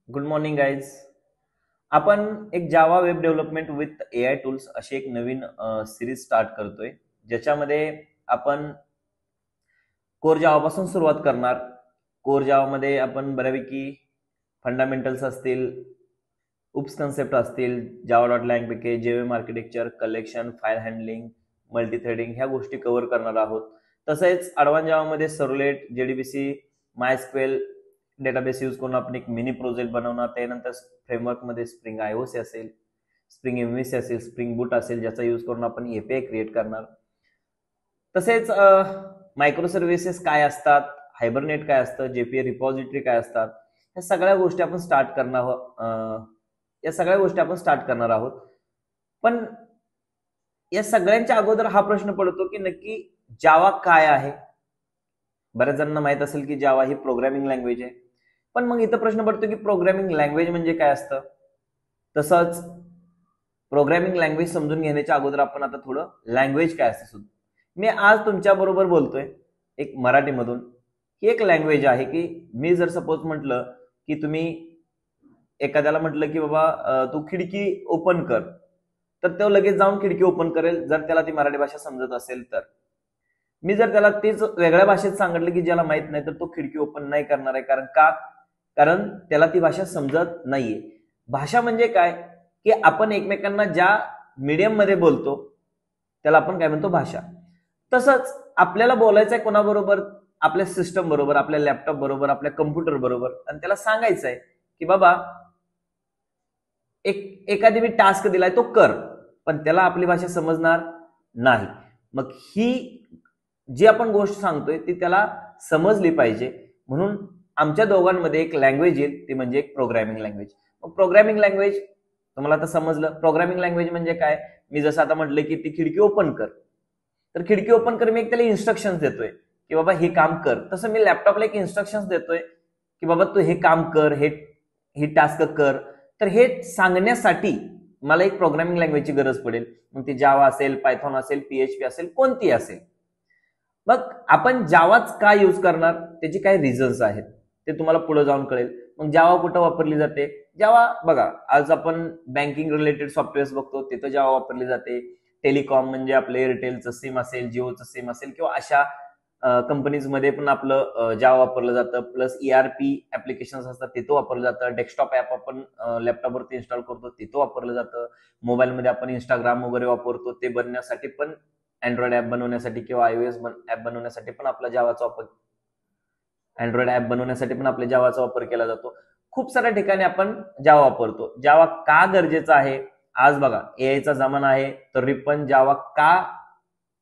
Good morning guys. आपण एक Java web development with AI tools अशी एक नवीन सिरीज स्टार्ट करतोय, ज्याच्यामध्ये आपण कोर जावापासून सुरुवात करणार. कोर जावामध्ये आपण बऱ्यापैकी फंडामेंटल्स असतील, उप्स कन्सेप्ट असतील, Java dot lang package, JM architecture, collection, file handling, multithreading ह्या गोष्टी कव्हर करणार आहोत. तसेच ॲडव्हान्स जावामध्ये servlet, JDBC, MySQL database use करून आपण एक मिनी प्रोजेक्ट बनवणार. त्यानंतर फ्रेमवर्कमध्ये स्प्रिंग IOC असेल, स्प्रिंग MVC असेल, स्प्रिंग बूट असेल, ज्याचा यूज करून आपण API क्रिएट करणार. तसेच मायक्रो सर्व्हिसेस काय असतात, हायबरनेट काय असतं, JPA रिपॉझिटरी काय असतात, या सगळ्या गोष्टी आपण स्टार्ट करणार आहोत. पण या सगळ्यांच्या अगोदर हा प्रश्न पडतो की नक्की जावा काय आहे. बऱ्याच जणांना माहित असेल की जावा ही प्रोग्रामिंग लँग्वेज आहे, पण मग इथं प्रश्न पडतो की प्रोग्रामिंग लँग्वेज म्हणजे काय असतं. तसंच प्रोग्रामिंग लँग्वेज समजून घेण्याच्या अगोदर आपण आता थोडं लँग्वेज काय असतं सुद्धा. मी आज तुमच्या बरोबर बोलतोय एक मराठीमधून. ही एक लँग्वेज आहे की मी जर सपोज म्हटलं की तुम्ही एखाद्याला म्हटलं की बाबा तू खिडकी ओपन कर, तर तो लगेच जाऊन खिडकी ओपन करेल जर त्याला ती मराठी भाषा समजत असेल तर. मी जर त्याला तेच वेगळ्या भाषेत सांगितलं की ज्याला माहित नाही, तर तो खिडकी ओपन नाही करणार आहे. कारण त्याला ती भाषा समजत नाहीये. भाषा म्हणजे काय की आपण एकमेकांना ज्या मीडियम मध्ये बोलतो त्याला आपण काय म्हणतो, भाषा. तसंच आपल्याला बोलायचं आहे कोणाबरोबर, आपल्या सिस्टम बरोबर, आपल्या लॅपटॉप बरोबर, आपल्या कम्प्युटर बरोबर, आणि त्याला सांगायचं आहे की बाबा एखादी मी टास्क दिलाय तो कर, पण त्याला आपली भाषा समजणार नाही. मग ही जी आपण गोष्ट सांगतोय ती त्याला समजली पाहिजे, म्हणून आमच्या दोघांमध्ये एक लँग्वेज येईल, ती म्हणजे एक प्रोग्रामिंग लँग्वेज. मग प्रोग्रामिंग लँग्वेज तुम्हाला आता समजलं. प्रोग्रामिंग लँग्वेज म्हणजे काय, मी जसं आता म्हटलं की ती खिडकी ओपन कर, तर खिडकी ओपन कर मी एक त्याला इन्स्ट्रक्शन्स देतोय की बाबा हे काम कर. तसं मी लॅपटॉपला एक इन्स्ट्रक्शन्स देतोय की बाबा तू हे काम कर, ही टास्क कर. तर हे सांगण्यासाठी मला एक प्रोग्रामिंग लँग्वेजची गरज पडेल. मग ती जावा असेल, पायथॉन असेल, PHP असेल, कोणती असेल. मग आपण जावाच का यूज करणार, त्याची काही रिझन्स आहेत, ते तुम्हाला पुढे जाऊन कळेल. मग जावा कुठं वापरली जाते. जावा बघा, आज आपण बँकिंग रिलेटेड सॉफ्टवेअर्स बघतो, तिथं जावा वापरली जाते. टेलिकॉम म्हणजे आपलं एअरटेलचं सिम असेल, जिओचं सिम असेल, किंवा अशा कंपनीजमध्ये पण आपलं जावा वापरलं जातं. प्लस ERP ऍप्लिकेशन्स असतात तिथं वापरलं जातं. डेस्कटॉप ऍप आपण लॅपटॉपवरती इन्स्टॉल करतो तिथं वापरलं जातं. मोबाईलमध्ये आपण इंस्टाग्राम वगैरे वापरतो, ते बनण्यासाठी पण, अँड्रॉइड ऍप बनवण्यासाठी किंवा iOS ऍप बनवण्यासाठी पण आपला जावाचा वापर, अँड्रॉइड ऍप बनवण्यासाठी पण आपल्या जावाचा वापर केला जातो. खूप साऱ्या ठिकाणी आपण जावा वापरतो. जावा का गरजेचा आहे, आज बघा AI चा जमाना आहे तरी पण जावा का,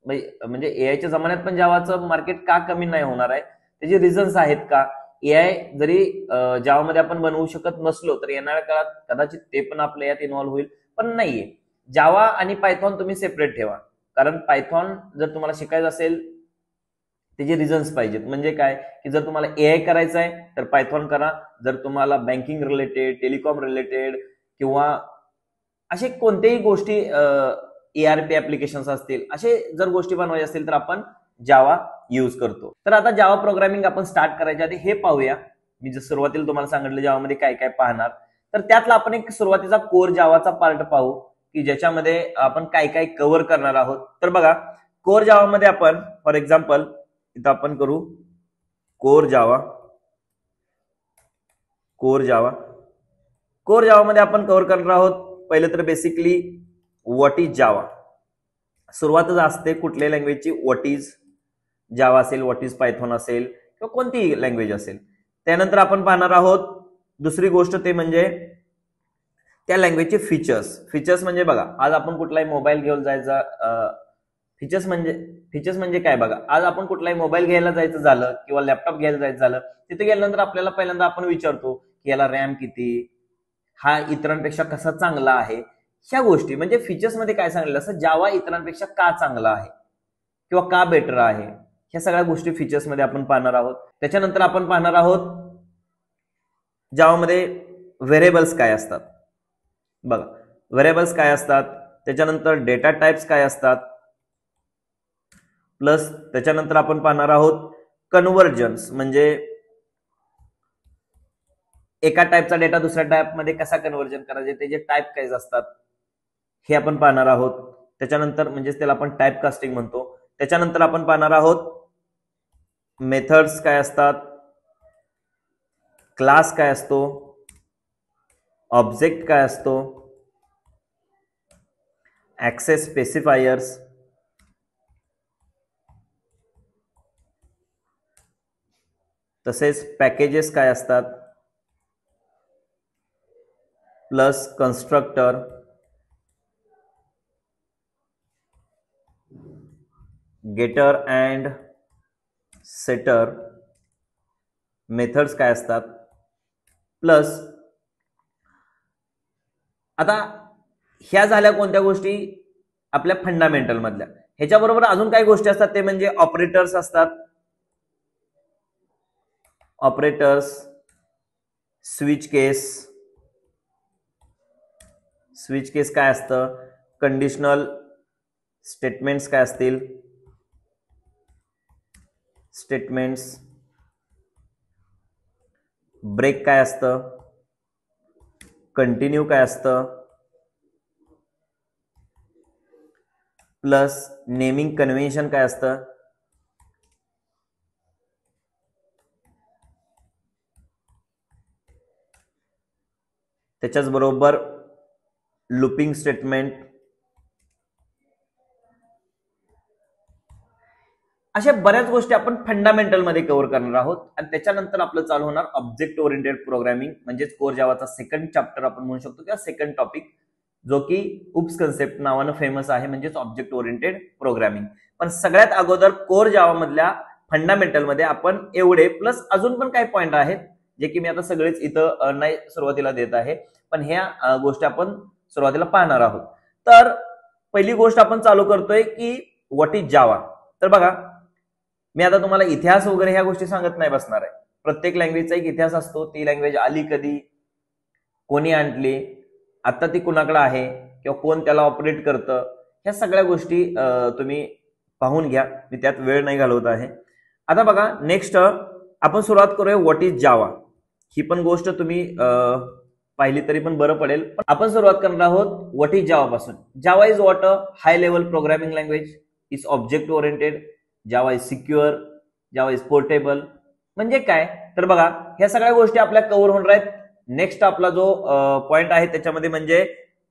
म्हणजे AIच्या जमान्यात पण जावाचं मार्केट का कमी नाही होणार आहे, त्याचे रिझन्स आहेत का. AI जरी जावामध्ये आपण बनवू शकत नसलो तर येणाऱ्या काळात कदाचित ते पण आपल्या यात इन्व्हॉल्व्ह होईल, पण नाहीये. जावा आणि पायथॉन तुम्ही सेपरेट ठेवा, कारण पायथॉन जर तुम्हाला शिकायचं असेल त्याचे रिझन्स पाहिजेत. म्हणजे काय की जर तुम्हाला AI करायचं आहे तर पायथॉन करा. जर तुम्हाला बँकिंग रिलेटेड, टेलिकॉम रिलेटेड किंवा असे कोणत्याही गोष्टी, ERP ऍप्लिकेशन्स असतील, असे जर गोष्टी बनवायचे असतील तर आपण जावा यूज करतो. तर आता जावा प्रोग्रामिंग आपण स्टार्ट करायच्या आधी हे पाहूया. मी जर सुरुवातीला तुम्हाला सांगितलं जावामध्ये काय काय पाहणार, तर त्यातला आपण एक सुरुवातीचा कोर जावाचा पार्ट पाहू की ज्याच्यामध्ये आपण काय काय कव्हर करणार आहोत. तर बघा, कोर जावामध्ये आपण फॉर एक्झाम्पल इथं आपण करू कोर जावा. कोर जावामध्ये आपण कव्हर करणार आहोत पहिले तर बेसिकली व्हॉट इज जावा. सुरुवातच असते कुठल्याही लँग्वेजची व्हॉट इज जावा असेल, व्हॉट इज पायथॉन असेल, किंवा कोणतीही लँग्वेज असेल. त्यानंतर आपण पाहणार आहोत दुसरी गोष्ट, ते म्हणजे त्या लँग्वेजचे फीचर्स म्हणजे बघा, आज आपण कुठलाही मोबाईल घेऊन जायचा, फीचर्स म्हणजे काय बघा, आज आपण कुठलाही मोबाईल घ्यायला जायचं झालं किंवा लॅपटॉप घ्यायला जायचं झालं, तिथे गेल्यानंतर आपल्याला पहिल्यांदा आपण विचारतो की याला रॅम किती, हा इतरांपेक्षा कसा चांगला आहे. ह्या गोष्टी म्हणजे फीचर्स मध्ये काय सांगितलं, असं जावा इतरांपेक्षा का चांगला आहे किंवा का बेटर आहे, ह्या सगळ्या गोष्टी फीचर्स मध्ये आपण पाहणार आहोत. त्याच्यानंतर आपण पाहणार आहोत जावामध्ये व्हेरिएबल्स काय असतात. बघा, व्हेरिएबल्स काय असतात, त्याच्यानंतर डेटा टाइप्स काय असतात, प्लस त्याच्यानंतर आपण पाहणार आहोत कन्व्हर्जन्स म्हणजे एका टाईपचा डेटा दुसऱ्या टाईपमध्ये कसा कन्व्हर्जन करायचे, त्याचे टाईप काय असतात हे आपण पाहणार आहोत. त्याच्यानंतर म्हणजे त्याला आपण टाईप कास्टिंग म्हणतो. त्याच्यानंतर आपण पाहणार आहोत मेथड्स काय असतात, क्लास काय असतो, ऑब्जेक्ट काय असतो, ऍक्सेस स्पेसिफायर्स, तसेच पॅकेजेस काय असतात, plus constructor, getter and setter, methods काय असतात, प्लस आता ह्या झाल्या कोणत्या गोष्टी आपल्या फंडामेंटल मधल्या. ह्याच्याबरोबर अजून काही गोष्टी असतात ते म्हणजे ऑपरेटर्स असतात, ऑपरेटर्स, स्विच केस. स्विच केस काय असतं, कंडिशनल स्टेटमेंट्स काय असतील, स्टेटमेंट्स, ब्रेक काय असतं, कंटिन्यू काय असतं, प्लस नेमिंग कन्व्हेन्शन काय असतं, त्याच्याच बरोबर लूपिंग स्टेटमेंट. अशा बऱ्याच गोष्टी आपण फंडामेंटल मध्ये कव्हर करणार आहोत आणि त्याच्यानंतर आपलं चालू होणार ऑब्जेक्ट ओरिएंटेड प्रोग्रामिंग म्हणजेच कोर जावाचा सेकंड चॅप्टर आपण म्हणू शकतो किंवा सेकंड टॉपिक, जो की उप्स कन्सेप्ट नावानं फेमस आहे, म्हणजेच ऑब्जेक्ट ओरिएंटेड प्रोग्रामिंग. पण सगळ्यात अगोदर कोर जावा मधल्या फंडामेंटल मध्ये आपण एवढे प्लस अजून पण काही पॉइंट आहेत जे की मी आता सगळेच इथं नाही सुरुवातीला देत आहे, पण ह्या गोष्टी आपण सुरुवातीला पाहणार आहोत. तर पहिली गोष्ट आपण चालू करतोय की व्हॉट इज जावा. तर बघा, मी आता तुम्हाला इतिहास वगैरे ह्या गोष्टी सांगत नाही बसणार आहे. प्रत्येक लँग्वेजचा एक इतिहास असतो. ती लँग्वेज आली कधी, कोणी आणली, आता ती कुणाकडे आहे किंवा कोण त्याला ऑपरेट करतं, ह्या सगळ्या गोष्टी तुम्ही पाहून घ्या. मी त्यात वेळ नाही घालवत आहे. आता बघा, नेक्स्ट आपण सुरुवात करूया व्हॉट इज जावा. ही पण गोष्ट तुम्ही पाहिली तरी पण बरं पडेल. पण आपण सुरुवात करणार आहोत व्हॉट इज जावा पासून. Java is what a high level programming language, is object oriented, Java is secure, Java is portable. म्हणजे काय, तर बघा ह्या सगळ्या गोष्टी आपल्या कव्हर होणार आहेत. नेक्स्ट आपला जो पॉइंट आहे त्याच्यामध्ये म्हणजे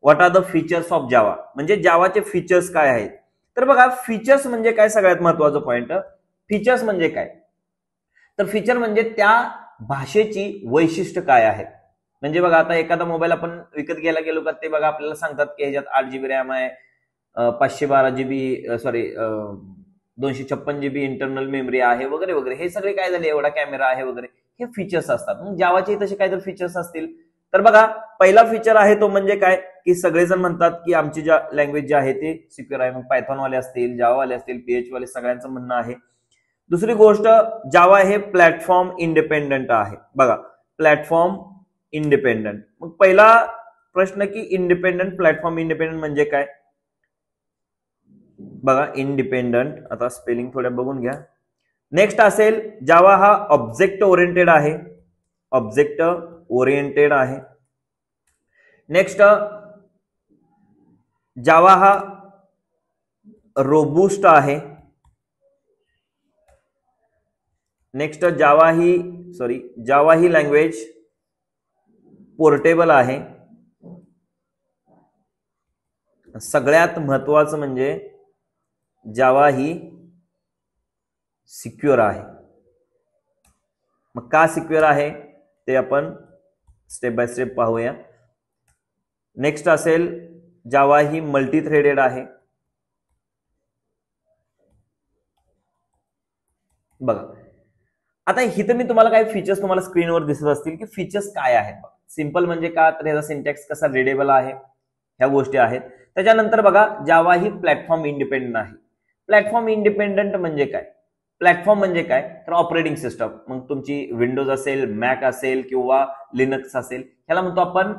what are the features of Java, म्हणजे जावाचे फीचर्स काय आहेत. तर बघा, फीचर्स म्हणजे काय, सगळ्यात महत्वाचं पॉइंट. फीचर्स म्हणजे काय, तर फीचर म्हणजे त्या भाषेची वैशिष्ट्य काय आहे. म्हणजे बघा, आता एखादा मोबाईल आपण विकत घ्यायला गेलो का ते बघा आपल्याला सांगतात की ह्याच्यात 8GB रॅम आहे, 512GB sorry 256GB internal memory आहे वगैरे वगैरे. हे सगळे काय झाले, एवढा कॅमेरा आहे वगैरे, हे फीचर्स असतात. मग जावाचे तसे काय तर फीचर्स असतील. तर बघा, पहिला फीचर आहे तो म्हणजे काय, की सगळेजण म्हणतात की आमची ज्या लँग्वेज जी आहे ती सिक्युअर आहे. मग पायथॉन वाले असतील, जावा वाले असतील, PHP वाले, सगळ्यांचं म्हणणं आहे. दुसरी गोष्ट, जावा हे प्लॅटफॉर्म इंडिपेंडंट आहे. बघा, प्लॅटफॉर्म इंडिपेंडंट. मग पहिला प्रश्न की इंडिपेंडंट, प्लॅटफॉर्म इंडिपेंडंट म्हणजे काय. बघा, इंडिपेंडंट, आता स्पेलिंग थोड्या बघून घ्या. नेक्स्ट असेल, जावा हा ऑब्जेक्ट ओरिएंटेड आहे, ऑब्जेक्ट ओरिएंटेड आहे. नेक्स्ट, जावा हा रोबुस्ट आहे. नेक्स्ट, जावा ही लँग्वेज पोर्टेबल आहे. सगळ्यात महत्वाचं म्हणजे जावा ही सिक्युअर आहे. मग का सिक्युअर आहे ते आपण स्टेप बाय स्टेप पाहूया. नेक्स्ट असेल, जावा ही मल्टी थ्रेडेड आहे. बघा, आता इथं मी तुम्हाला काही फीचर्स तुम्हाला स्क्रीनवर दिसत असतील की फीचर्स काय आहेत. सिंपल म्हणजे का, तर ह्याचा सिंटॅक्स कसा रिडेबल आहे, ह्या गोष्टी आहेत. त्याच्यानंतर बघा, जावा ही प्लॅटफॉर्म इंडिपेंडंट आहे. प्लॅटफॉर्म इंडिपेंडंट म्हणजे काय, प्लॅटफॉर्म म्हणजे काय, तर ऑपरेटिंग सिस्टम. मग तुमची विंडोज असेल, मॅक असेल किंवा लिनक्स असेल, ह्याला म्हणतो आपण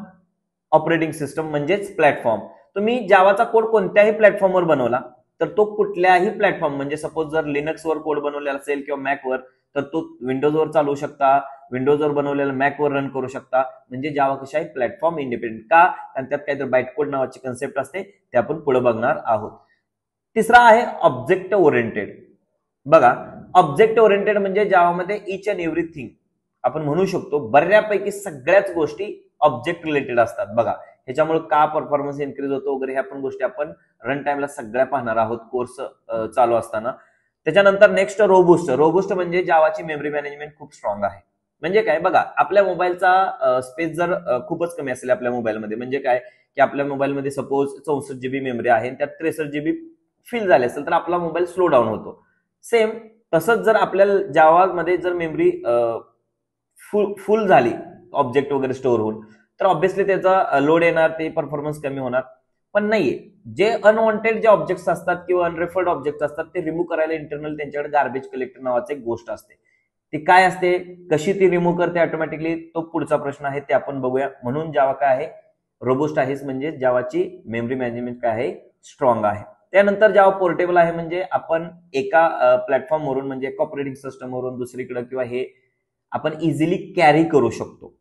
ऑपरेटिंग सिस्टम म्हणजेच प्लॅटफॉर्म. तुम्ही जावाचा कोड कोणत्याही प्लॅटफॉर्मवर बनवला तर तो कुठल्याही प्लॅटफॉर्म, म्हणजे सपोज जर लिनक्सवर कोड बनवलेला असेल किंवा मॅकवर, तर तो विंडोजवर चालवू शकता, विंडोजवर बनवलेला मॅकवर रन करू शकता. म्हणजे जावा कशा आहे प्लॅटफॉर्म इंडिपेंडेंट का, कारण त्यात काहीतरी बाइटकोड नावाची कन्सेप्ट असते, ते आपण पुढे बघणार आहोत. तिसरा आहे ऑब्जेक्ट ओरिएंटेड. बघा, ऑब्जेक्ट ओरिएंटेड म्हणजे जावामध्ये इच अँड एव्हरीथिंग आपण म्हणू शकतो बऱ्यापैकी सगळ्याच गोष्टी ऑब्जेक्ट रिलेटेड असतात. बघा, ह्याच्यामुळे का परफॉर्मन्स इन्क्रीज होतो वगैरे ह्या पण गोष्टी आपण रन टाइमला सगळ्या पाहणार आहोत कोर्स चालू असताना. त्याच्यानंतर नेक्स्ट रोबुस्ट म्हणजे जावाची मेमरी मॅनेजमेंट खूप स्ट्रॉंग आहे. म्हणजे काय, बघा आपल्या मोबाईलचा स्पेस जर खूपच कमी असेल आपल्या मोबाईलमध्ये, म्हणजे काय की आपल्या मोबाईलमध्ये सपोज 64 GB मेमरी आहे आणि त्यात 63 GB फिल झाले असेल तर आपला मोबाईल स्लो डाऊन होतो. सेम तसंच जर आपल्याला जावामध्ये जर मेमरी फुल झाली ऑब्जेक्ट वगैरे स्टोअर होऊन, तर ऑब्व्हियसली त्याचा लोड येणार, ते परफॉर्मन्स कमी होणार. पण नाहीये, जे अनवॉन्टेड जे ऑब्जेक्ट्स असतात किंवा अनरेफर्ड ऑब्जेक्ट असतात ते रिमूव्ह करायला इंटरनल त्यांच्याकडे गार्बेज कलेक्टर नावाची एक गोष्ट असते. ती काय असते, कशी ती रिमूव्ह करते ऑटोमॅटिकली, तो पुढचा प्रश्न आहे, ते आपण बघूया. म्हणून जावा काय आहे रोबस्ट आहे, म्हणजे जावाची मेमरी मॅनेजमेंट काय आहे स्ट्रॉंग आहे. त्यानंतर जावा पोर्टेबल आहे, म्हणजे आपण एका प्लॅटफॉर्मवरून म्हणजे एका ऑपरेटिंग सिस्टमवरून दुसरीकडे किंवा हे आपण इझिली कॅरी करू शकतो.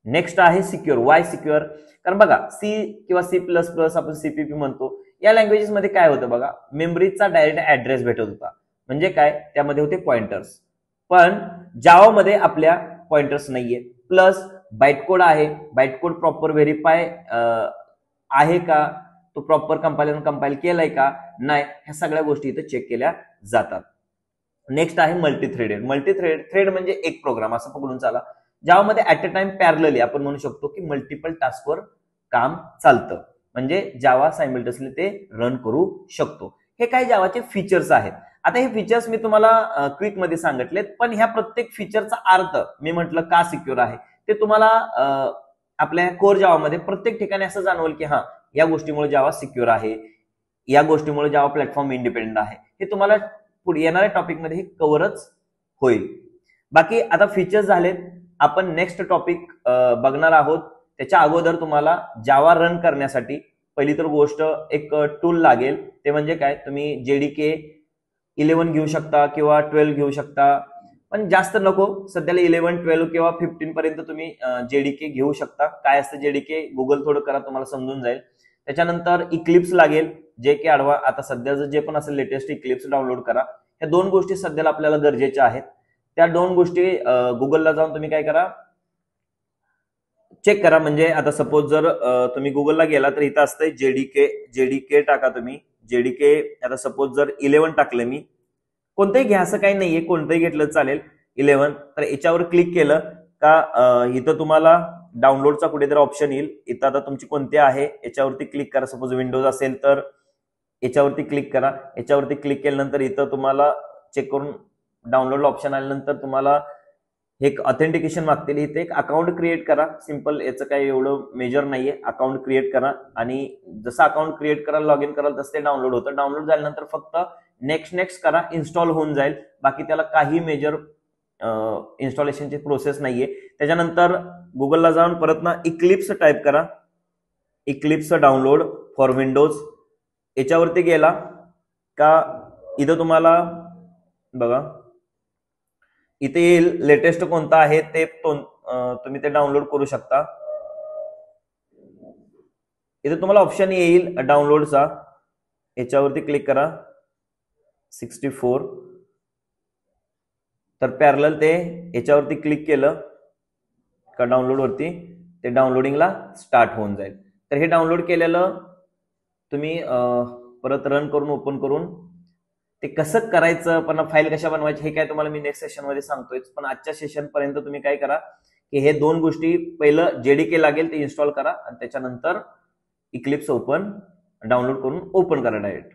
नेक्स्ट आहे सिक्युअर. वाय सिक्युअर, कारण बघा सी किंवा C++ आपण सीपीपी म्हणतो, या लँग्वेजेस मध्ये काय होतं बघा, मेमरीचा डायरेक्ट ऍड्रेस भेटत होता. म्हणजे काय, त्यामध्ये होते पॉइंटर्स. पण जावामध्ये आपल्या पॉइंटर्स नाहीये, प्लस बाइटकोड आहे. बाइटकोड प्रॉपर व्हेरीफाय आहे का, तो प्रॉपर कंपाईल केलाय का नाही, ह्या सगळ्या गोष्टी इथे चेक केल्या जातात. नेक्स्ट आहे मल्टीथ्रेडेड. मल्टीथ्रेड म्हणजे एक प्रोग्राम असं पकडून चाला, ज्यामध्ये ऍट अ टाइम पॅरलली आपण म्हणू शकतो की मल्टिपल टास्कवर काम चालतं, म्हणजे जावा सायमल्टेनियसली ते रन करू शकतो. हे काही जावाचे फीचर्स आहेत. आता हे फीचर्स मी तुम्हाला क्विक मध्ये सांगितलेत, पण ह्या प्रत्येक फीचरचा अर्थ मी म्हटलं का सिक्युअर आहे ते तुम्हाला आपल्या कोर जावामध्ये प्रत्येक ठिकाणी असं जाणवलं की हा या गोष्टीमुळे जावा सिक्युअर आहे, या गोष्टीमुळे जावा प्लॅटफॉर्म इंडिपेंडेंट आहे. हे तुम्हाला पुढे येणाऱ्या टॉपिकमध्ये हे कव्हरच होईल. बाकी आता फीचर्स झालेत, आपण नेक्स्ट टॉपिक बघणार आहोत. त्याच्या अगोदर तुम्हाला जावा रन करण्यासाठी पहिली तर गोष्ट एक टूल लागेल, ते म्हणजे काय, तुम्ही JDK 11 घेऊ शकता किंवा 12 घेऊ शकता, पण जास्त नको, सध्याला 11, 12 किंवा 15 पर्यंत तुम्ही JDK घेऊ शकता. काय असतं JDK गुगल थोडं करा, तुम्हाला समजून जाईल. त्याच्यानंतर इक्लिप्स लागेल, जे की आता सध्याचं जे पण असेल लेटेस्ट इक्लिप्स डाउनलोड करा. ह्या दोन गोष्टी सध्याला आपल्याला गरजेच्या आहेत. त्या दोन गोष्टी गुगलला जाऊन तुम्ही काय करा, चेक करा. म्हणजे आता सपोज जर तुम्ही गुगलला गेला तर इथं असतंय JDK टाका तुम्ही. JDK आता सपोज जर 11 टाकलं मी, कोणतंही घ्या असं काही नाहीये, कोणतंही घेतलं चालेल 11. तर याच्यावर क्लिक केलं का इथं तुम्हाला डाउनलोडचा कुठेतरी ऑप्शन येईल. इथं आता तुमची कोणती आहे याच्यावरती क्लिक करा. सपोज विंडोज असेल तर याच्यावरती क्लिक करा. याच्यावरती क्लिक केल्यानंतर इथं तुम्हाला चेक करून डाउनलोड ऑप्शन आल्यानंतर तुम्हाला एक ऑथेंटिकेशन मागतील. इथे एक अकाउंट क्रिएट करा. सिंपल, याचं काही एवढं मेजर नाहीये. अकाउंट क्रिएट करा आणि जसं अकाउंट क्रिएट कराल, लॉग इन कराल तसं ते डाउनलोड होतं. डाउनलोड झाल्यानंतर फक्त नेक्स्ट करा, इन्स्टॉल होऊन जाईल. बाकी त्याला काही मेजर इन्स्टॉलेशनची प्रोसेस नाहीये. त्याच्यानंतर गुगलला जाऊन परत ना इक्लिप्स टाईप करा. इक्लिप्स डाउनलोड फॉर विंडोज याच्यावरती गेला का इथं तुम्हाला बघा इथे येईल लेटेस्ट कोणता आहे ते तुम्ही ते डाउनलोड करू शकता. इथे तुम्हाला ऑप्शन येईल डाउनलोडचा, याच्यावरती क्लिक करा. 64 तर पॅरलल ते याच्यावरती क्लिक केलं का डाउनलोड वरती ते डाउनलोडिंगला स्टार्ट होऊन जाईल. तर हे डाउनलोड केलेलं तुम्ही परत रन करून ओपन करून ते कसं करायचं, पण फाईल कशा बनवायची हे काय तुम्हाला मी नेक्स्ट सेशन मध्ये सांगतोय. पण आजच्या सेशन पर्यंत तुम्ही काय करा की हे दोन गोष्टी, पहिलं JDK लागेल ते इन्स्टॉल करा आणि त्याच्यानंतर इक्लिप्स डाउनलोड करून ओपन करा डायरेक्ट.